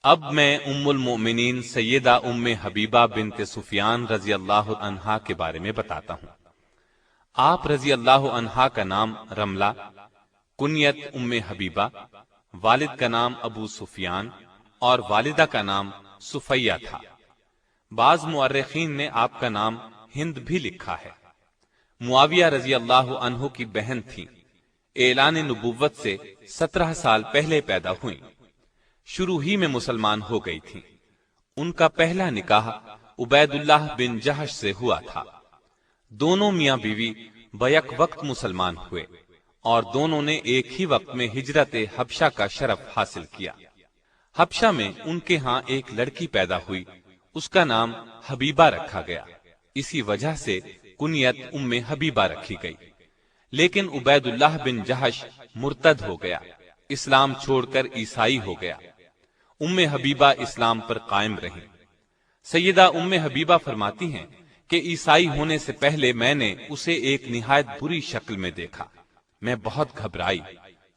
اب میں ام المؤمنین سیدہ ام حبیبہ بنت سفیان رضی اللہ عنہا کے بارے میں بتاتا ہوں۔ آپ رضی اللہ عنہا کا نام رملہ، کنیت ام حبیبہ، والد کا نام ابو سفیان اور والدہ کا نام صفیہ تھا۔ بعض مورخین نے آپ کا نام ہند بھی لکھا ہے۔ معاویہ رضی اللہ عنہ کی بہن تھی، اعلان نبوت سے 17 سال پہلے پیدا ہوئیں، شروع ہی میں مسلمان ہو گئی تھیں۔ ان کا پہلا نکاح عبید اللہ بن جہش سے ہوا تھا۔ دونوں میاں بیوی بیک وقت مسلمان ہوئے اور دونوں نے ایک ہی وقت میں ہجرت حبشہ کا شرف حاصل کیا۔ حبشہ میں ان کے ہاں ایک لڑکی پیدا ہوئی، اس کا نام حبیبہ رکھا گیا، اسی وجہ سے کنیت ام حبیبہ رکھی گئی۔ لیکن عبید اللہ بن جہش مرتد ہو گیا، اسلام چھوڑ کر عیسائی ہو گیا۔ ام حبیبہ اسلام پر قائم رہی۔ سیدہ ام حبیبہ فرماتی ہیں کہ عیسائی ہونے سے پہلے میں نے اسے ایک نہایت بری شکل میں دیکھا، میں بہت گھبرائی۔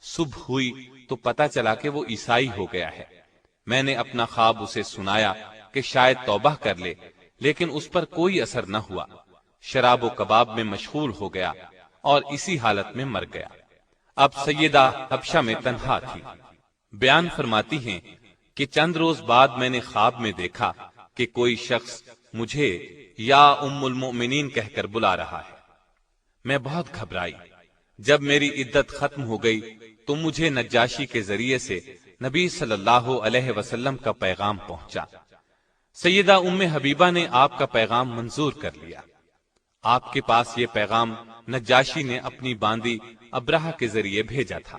صبح ہوئی تو پتہ چلا کہ وہ عیسائی ہو گیا ہے۔ میں نے اپنا خواب اسے سنایا کہ شاید توبہ کر لے، لیکن اس پر کوئی اثر نہ ہوا۔ شراب و کباب میں مشغول ہو گیا اور اسی حالت میں مر گیا۔ اب سیدہ حبشہ میں تنہا تھی۔ بیان فرماتی ہیں کہ چند روز بعد میں نے خواب میں دیکھا کہ کوئی شخص مجھے یا ام المؤمنین کہہ کر بلا رہا ہے۔ میں بہت گھبرائی۔ جب میری عدت ختم ہو گئی تو مجھے نجاشی کے ذریعے سے نبی صلی اللہ علیہ وسلم کا پیغام پہنچا۔ سیدہ ام حبیبہ نے آپ کا پیغام منظور کر لیا۔ آپ کے پاس یہ پیغام نجاشی نے اپنی باندی ابرہہ کے ذریعے بھیجا تھا۔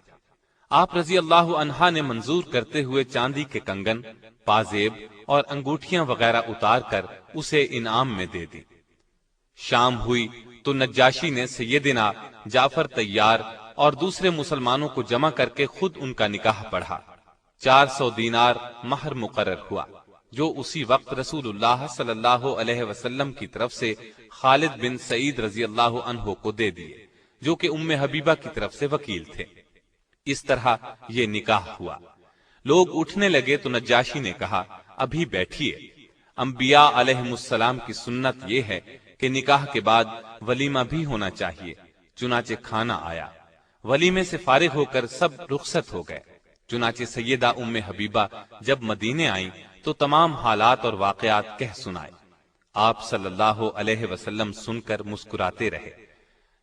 آپ رضی اللہ عنہا نے منظور کرتے ہوئے چاندی کے کنگن، پازیب اور انگوٹھیاں وغیرہ اتار کر اسے انعام میں دے دی۔ شام ہوئی تو نجاشی نے سیدنا جعفر طیار اور دوسرے مسلمانوں کو جمع کر کے خود ان کا نکاح پڑھا۔ 400 دینار مہر مقرر ہوا، جو اسی وقت رسول اللہ صلی اللہ علیہ وسلم کی طرف سے خالد بن سعید رضی اللہ عنہ کو دے دیے، جو کہ ام حبیبہ کی طرف سے وکیل تھے۔ اس طرح یہ نکاح ہوا۔ لوگ اٹھنے لگے تو نجاشی نے کہا، ابھی بیٹھیے، انبیاء علیہم السلام کی سنت یہ ہے کہ نکاح کے بعد ولیمہ بھی ہونا چاہیے۔ چنانچہ کھانا آیا۔ ولیمے سے فارغ ہو کر سب رخصت ہو گئے۔ چنانچہ سیدہ ام حبیبہ جب مدینے آئیں تو تمام حالات اور واقعات کہہ سنائے۔ آپ صلی اللہ علیہ وسلم سن کر مسکراتے رہے۔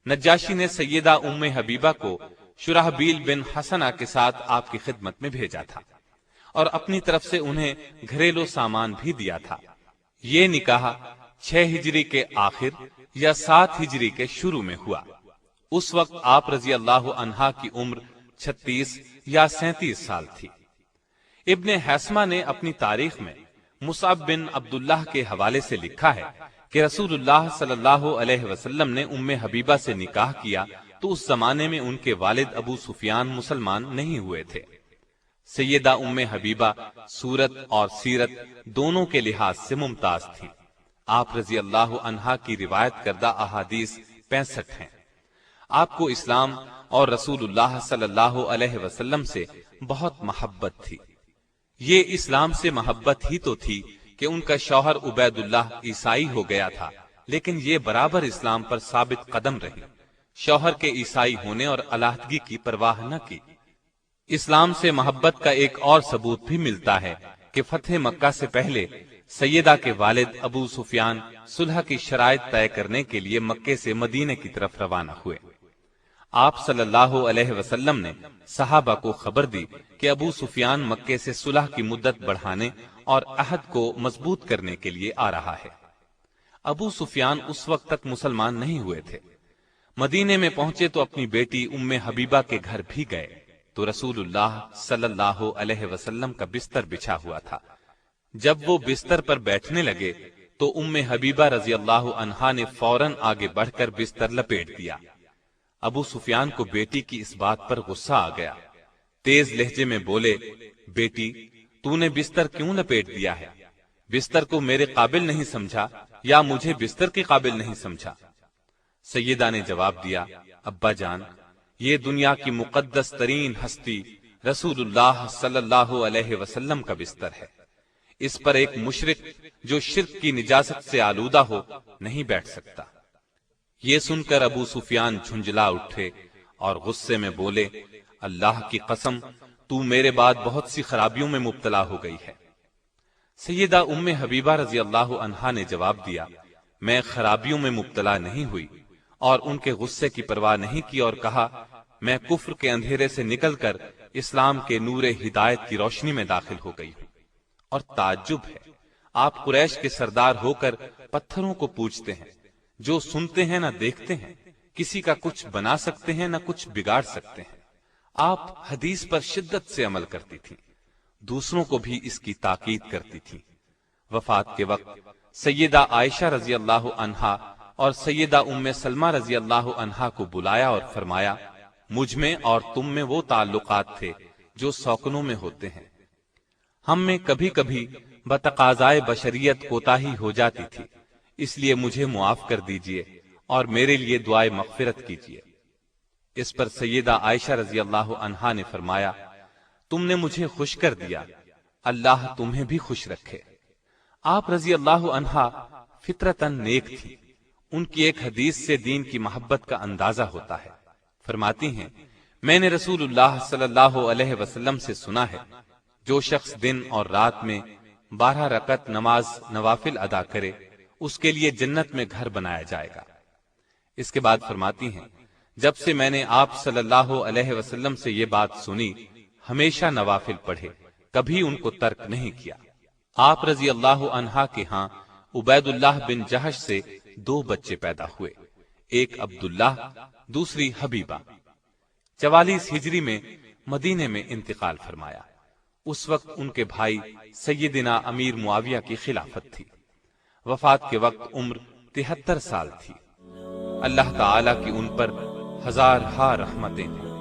نجاشی نے سیدہ ام حبیبہ کو شرحبیل بن حسنہ کے ساتھ آپ کی خدمت میں بھیجا تھا اور اپنی طرف سے انہیں گھریلو سامان بھی دیا تھا۔ یہ نکاح 6 ہجری کے آخر یا 7 ہجری کے شروع میں ہوا۔ اس وقت آپ رضی اللہ عنہا کی عمر 36 یا 37 سال تھی۔ ابن حیثمہ نے اپنی تاریخ میں مصعب بن عبداللہ کے حوالے سے لکھا ہے کہ رسول اللہ صلی اللہ علیہ وسلم نے ام حبیبہ سے نکاح کیا تو اس زمانے میں ان کے والد ابو سفیان مسلمان نہیں ہوئے تھے۔ سیدہ ام حبیبہ صورت اور سیرت دونوں کے لحاظ سے ممتاز تھی۔ آپ رضی اللہ عنہا کی روایت کردہ احادیث 65 ہیں۔ آپ کو اسلام اور رسول اللہ صلی اللہ علیہ وسلم سے بہت محبت تھی۔ یہ اسلام سے محبت ہی تو تھی کہ ان کا شوہر عبید اللہ عیسائی ہو گیا تھا، لیکن یہ برابر اسلام پر ثابت قدم رہی، شوہر کے عیسائی ہونے اور علیحدگی کی پرواہ نہ کی۔ اسلام سے محبت کا ایک اور ثبوت بھی ملتا ہے کہ فتح مکہ سے پہلے سیدہ کے والد ابو سفیان صلح کی شرائط طے کرنے کے لیے مکے سے مدینے کی طرف روانہ ہوئے۔ آپ صلی اللہ علیہ وسلم نے صحابہ کو خبر دی کہ ابو سفیان مکے سے صلح کی مدت بڑھانے اور عہد کو مضبوط کرنے کے لیے آ رہا ہے۔ ابو سفیان اس وقت تک مسلمان نہیں ہوئے تھے۔ مدینے میں پہنچے تو اپنی بیٹی ام حبیبہ کے گھر بھی گئے تو رسول اللہ صلی اللہ علیہ وسلم کا بستر بچھا ہوا تھا۔ جب وہ بستر پر بیٹھنے لگے تو ام حبیبہ رضی اللہ عنہا نے فوراً آگے بڑھ کر بستر لپیٹ دیا۔ ابو سفیان کو بیٹی کی اس بات پر غصہ آ گیا۔ تیز لہجے میں بولے، بیٹی تو نے بستر کیوں لپیٹ دیا ہے؟ بستر کو میرے قابل نہیں سمجھا یا مجھے بستر کے قابل نہیں سمجھا؟ سیدہ نے جواب دیا، ابا جان، یہ دنیا کی مقدس ترین ہستی رسول اللہ صلی اللہ علیہ وسلم کا بستر ہے، اس پر ایک مشرک جو شرک کی نجاست سے آلودہ ہو نہیں بیٹھ سکتا۔ یہ سن کر ابو سفیان جھنجلا اٹھے اور غصے میں بولے، اللہ کی قسم تو میرے بعد بہت سی خرابیوں میں مبتلا ہو گئی ہے۔ سیدہ ام حبیبہ رضی اللہ عنہا نے جواب دیا، میں خرابیوں میں مبتلا نہیں ہوئی، اور ان کے غصے کی پرواہ نہیں کی اور کہا، میں کفر کے اندھیرے سے نکل کر اسلام کے نور ہدایت کی روشنی میں داخل ہو گئی ہوں۔ اور تعجب ہے، آپ قریش کے سردار ہو کر پتھروں کو پوجتے ہیں، جو سنتے ہیں نہ دیکھتے ہیں، کسی کا کچھ بنا سکتے ہیں نہ کچھ بگاڑ سکتے ہیں۔ آپ حدیث پر شدت سے عمل کرتی تھیں، دوسروں کو بھی اس کی تاکید کرتی تھیں۔ وفات کے وقت سیدہ عائشہ رضی اللہ عنہا اور سیدہ ام سلمہ رضی اللہ عنہا کو بلایا اور فرمایا، مجھ میں اور تم میں وہ تعلقات تھے جو سوکنوں میں ہوتے ہیں، ہم میں کبھی کبھی بتقاضائے بشریت کوتاہی ہو جاتی تھی، اس لیے مجھے معاف کر دیجئے اور میرے لیے دعائے مغفرت کیجئے۔ اس پر سیدہ عائشہ رضی اللہ عنہا نے فرمایا، تم نے مجھے خوش کر دیا، اللہ تمہیں بھی خوش رکھے۔ آپ رضی اللہ عنہا فطرتاً نیک تھی، ان کی ایک حدیث سے دین کی محبت کا اندازہ ہوتا ہے۔ فرماتی ہیں، میں نے رسول اللہ صلی اللہ علیہ وسلم سے سنا ہے، جو شخص دن اور رات میں 12 رکعت نماز نوافل ادا کرے، اس کے لیے جنت میں گھر بنایا جائے گا۔ اس کے بعد فرماتی ہیں، جب سے میں نے آپ صلی اللہ علیہ وسلم سے یہ بات سنی، ہمیشہ نوافل پڑھے، کبھی ان کو ترک نہیں کیا۔ آپ رضی اللہ عنہا کے ہاں عبید اللہ بن جہش سے 2 بچے پیدا ہوئے، ایک عبداللہ، دوسری حبیبہ۔ 44 ہجری میں مدینے میں انتقال فرمایا۔ اس وقت ان کے بھائی سیدنا امیر معاویہ کی خلافت تھی۔ وفات کے وقت عمر 73 سال تھی۔ اللہ تعالی کی ان پر ہزارہا رحمتیں ہیں۔